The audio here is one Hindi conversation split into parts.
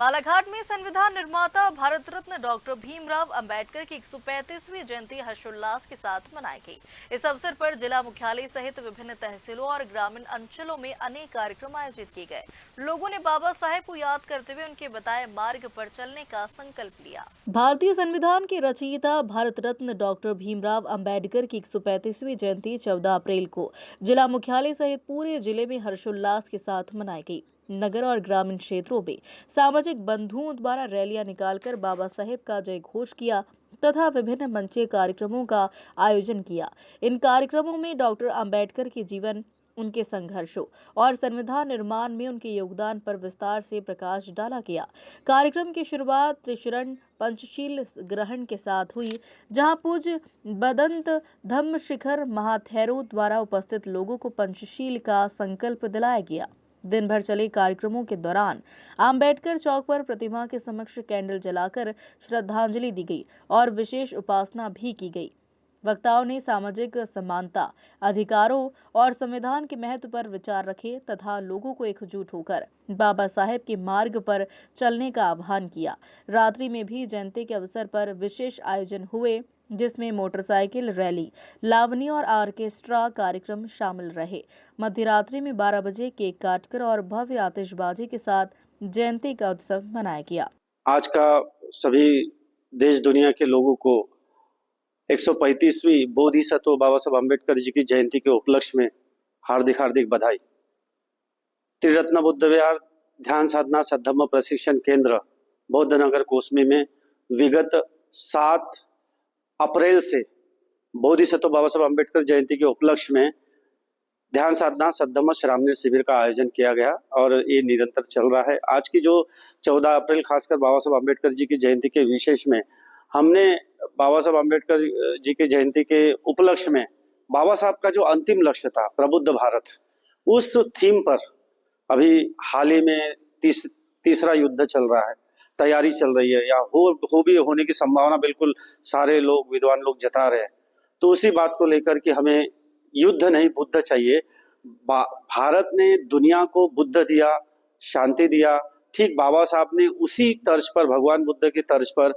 बालाघाट में संविधान निर्माता भारत रत्न डॉक्टर भीमराव अंबेडकर की 135वीं जयंती हर्षोल्लास के साथ मनाई गई। इस अवसर पर जिला मुख्यालय सहित विभिन्न तहसीलों और ग्रामीण अंचलों में अनेक कार्यक्रम आयोजित किए गए। लोगों ने बाबा साहेब को याद करते हुए उनके बताए मार्ग पर चलने का संकल्प लिया। भारतीय संविधान के रचयिता भारत रत्न डॉक्टर भीमराव अंबेडकर की 135वीं जयंती 14 अप्रैल को जिला मुख्यालय सहित पूरे जिले में हर्षोल्लास के साथ मनाई गई। नगर और ग्रामीण क्षेत्रों में सामाजिक बंधुओं द्वारा रैलियां निकालकर बाबा साहेब का जय घोष किया तथा विभिन्न मंचीय कार्यक्रमों का आयोजन किया। इन कार्यक्रमों में डॉक्टर अंबेडकर के जीवन, उनके संघर्षों और संविधान निर्माण में उनके योगदान पर विस्तार से प्रकाश डाला गया। कार्यक्रम की शुरुआत त्रिशरण पंचशील ग्रहण के साथ हुई, जहां पूज्य बदंत धम्म शिखर महाथैरो द्वारा उपस्थित लोगों को पंचशील का संकल्प दिलाया गया। दिन भर चले कार्यक्रमों के दौरान अंबेडकर चौक पर प्रतिमा के समक्ष कैंडल जलाकर श्रद्धांजलि दी गई और विशेष उपासना भी की गई। वक्ताओं ने सामाजिक समानता, अधिकारों और संविधान के महत्व पर विचार रखे तथा लोगों को एकजुट होकर बाबा साहेब के मार्ग पर चलने का आह्वान किया। रात्रि में भी जयंती के अवसर पर विशेष आयोजन हुए, जिसमें मोटरसाइकिल रैली, लावनी और ऑर्केस्ट्रा कार्यक्रम शामिल रहे। मध्य रात्रि में 12 बजे केक काटकर और भव्य आतिशबाजी के साथ जयंती का उत्सव मनाया गया। आज का सभी देश दुनिया के लोगों को 135वीं बोधिसत्व बाबा साहब अम्बेडकर जी की जयंती के उपलक्ष्य में हार्दिक हार्दिक बधाई। त्रिरत्न बुद्ध विहार ध्यान साधना सद्धम्म प्रशिक्षण केंद्र बौद्ध नगर कोसमी में विगत 7 अप्रैल से बोधिसत्व बाबा साहब अम्बेडकर जयंती के उपलक्ष्य में ध्यान साधना सद्धम्म श्रामणीर शिविर का आयोजन किया गया और ये निरंतर चल रहा है। आज की जो 14 अप्रैल खासकर बाबा साहब अम्बेडकर जी की जयंती के विशेष में हमने बाबा साहब अम्बेडकर जी की जयंती के उपलक्ष्य में बाबा साहब का जो अंतिम लक्ष्य था प्रबुद्ध भारत, उस थीम पर अभी हाल ही में तीसरा युद्ध चल रहा है, तैयारी चल रही है या हो भी होने की संभावना बिल्कुल सारे लोग विद्वान लोग जता रहे हैं। तो उसी बात को लेकर कि हमें युद्ध नहीं बुद्ध चाहिए। भारत ने दुनिया को बुद्ध दिया, शांति दिया, ठीक बाबा साहब ने उसी तर्ज पर, भगवान बुद्ध की तर्ज पर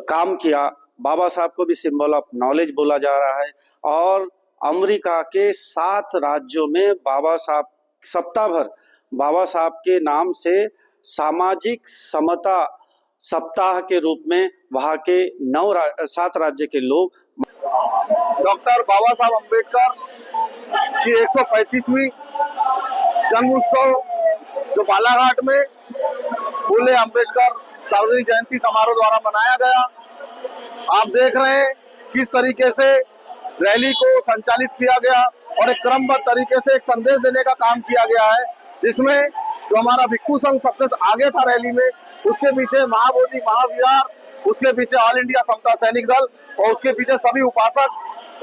काम किया। बाबा साहब को भी सिंबल ऑफ नॉलेज बोला जा रहा है और अमेरिका के 7 राज्यों में बाबा साहब सप्ताह भर बाबा साहब के नाम से सामाजिक समता सप्ताह के रूप में वहां के 7 राज्य के लोग डॉक्टर बाबा साहब अम्बेडकर की 135वीं जन्म उत्सव जो बालाघाट में फूले अम्बेडकर सार्वजनिक जयंती समारोह द्वारा मनाया गया। आप देख रहे हैं किस तरीके से रैली को संचालित किया गया और एक क्रमबद्ध तरीके से एक संदेश देने का काम किया गया है, जिसमें जो हमारा भिक्खु संघ सबसे आगे था रैली में, उसके पीछे महाबोधि महाविहार, उसके पीछे ऑल इंडिया समता सैनिक दल और उसके पीछे सभी उपासक,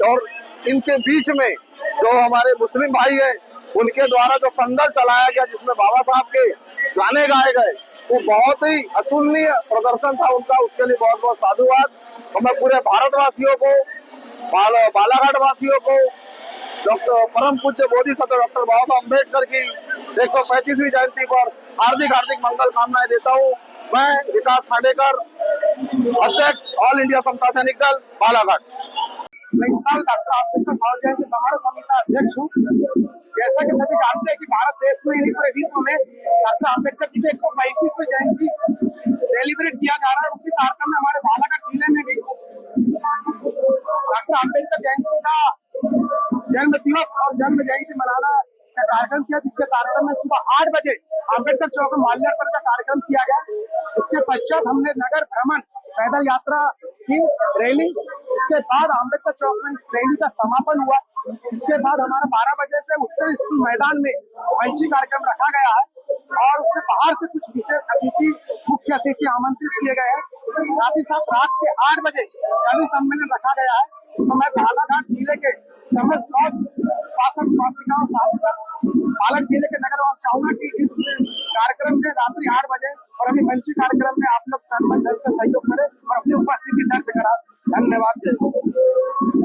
और इनके बीच में जो हमारे मुस्लिम भाई हैं उनके द्वारा जो संदल चलाया गया जिसमें बाबा साहब के गाने गाए गए, वो बहुत ही अतुलनीय प्रदर्शन था उनका। उसके लिए बहुत बहुत साधुवाद। और मैं पूरे भारतवासियों को, बालाघाट वासियों को डॉक्टर परम पूज्य बोधिसत्व डॉक्टर बाबा साहब अम्बेडकर की 135वीं जयंती पर हार्दिक हार्दिक मंगल कामनाएं देता हूँ। मैं विकास खांडेकर, अध्यक्ष ऑल इंडिया समता सैनिक दल बालाघाट। मैं इस साल डॉक्टर अम्बेडकर सार्वजनिक जयंती समारोह समिति का अध्यक्ष हूँ। जैसा कि सभी जानते हैं कि भारत देश में नहीं पूरे विश्व में डॉक्टर अम्बेडकर जी की 135वीं जयंती सेलिब्रेट किया जा रहा है। उसी कार्यक्रम में हमारे बालाघाट जिले में भी डॉक्टर अम्बेडकर जयंती का जन्म दिवस और जन्म जयंती मनाना का कार्यक्रम किया, जिसके कार्यक्रम में सुबह 8 बजे अम्बेडकर चौक में माल्यार्पण का कार्यक्रम किया गया। उसके पश्चात हमने नगर भ्रमण पैदल यात्रा की रैली, उसके बाद अम्बेडकर चौक में इस रैली का समापन हुआ। इसके बाद हमारा 12 बजे से उत्तर स्कूल मैदान में मंची कार्यक्रम रखा गया है और उसके बाहर से कुछ विशेष अतिथि, मुख्य अतिथि आमंत्रित किए गए हैं। साथ ही साथ रात के 8 बजे कवि सम्मेलन रखा गया है। तो मैं बालाघाट जिले के समस्त उपासक उपासिकाओं, साथ ही साथ बालाघाट जिले के नगरवासी चाहूंगा कि इस कार्यक्रम में रात्रि 8 बजे और अभी मंची कार्यक्रम में आप लोग तन मन धन से सहयोग करें और अपनी उपस्थिति दर्ज करा। धन्यवाद। जय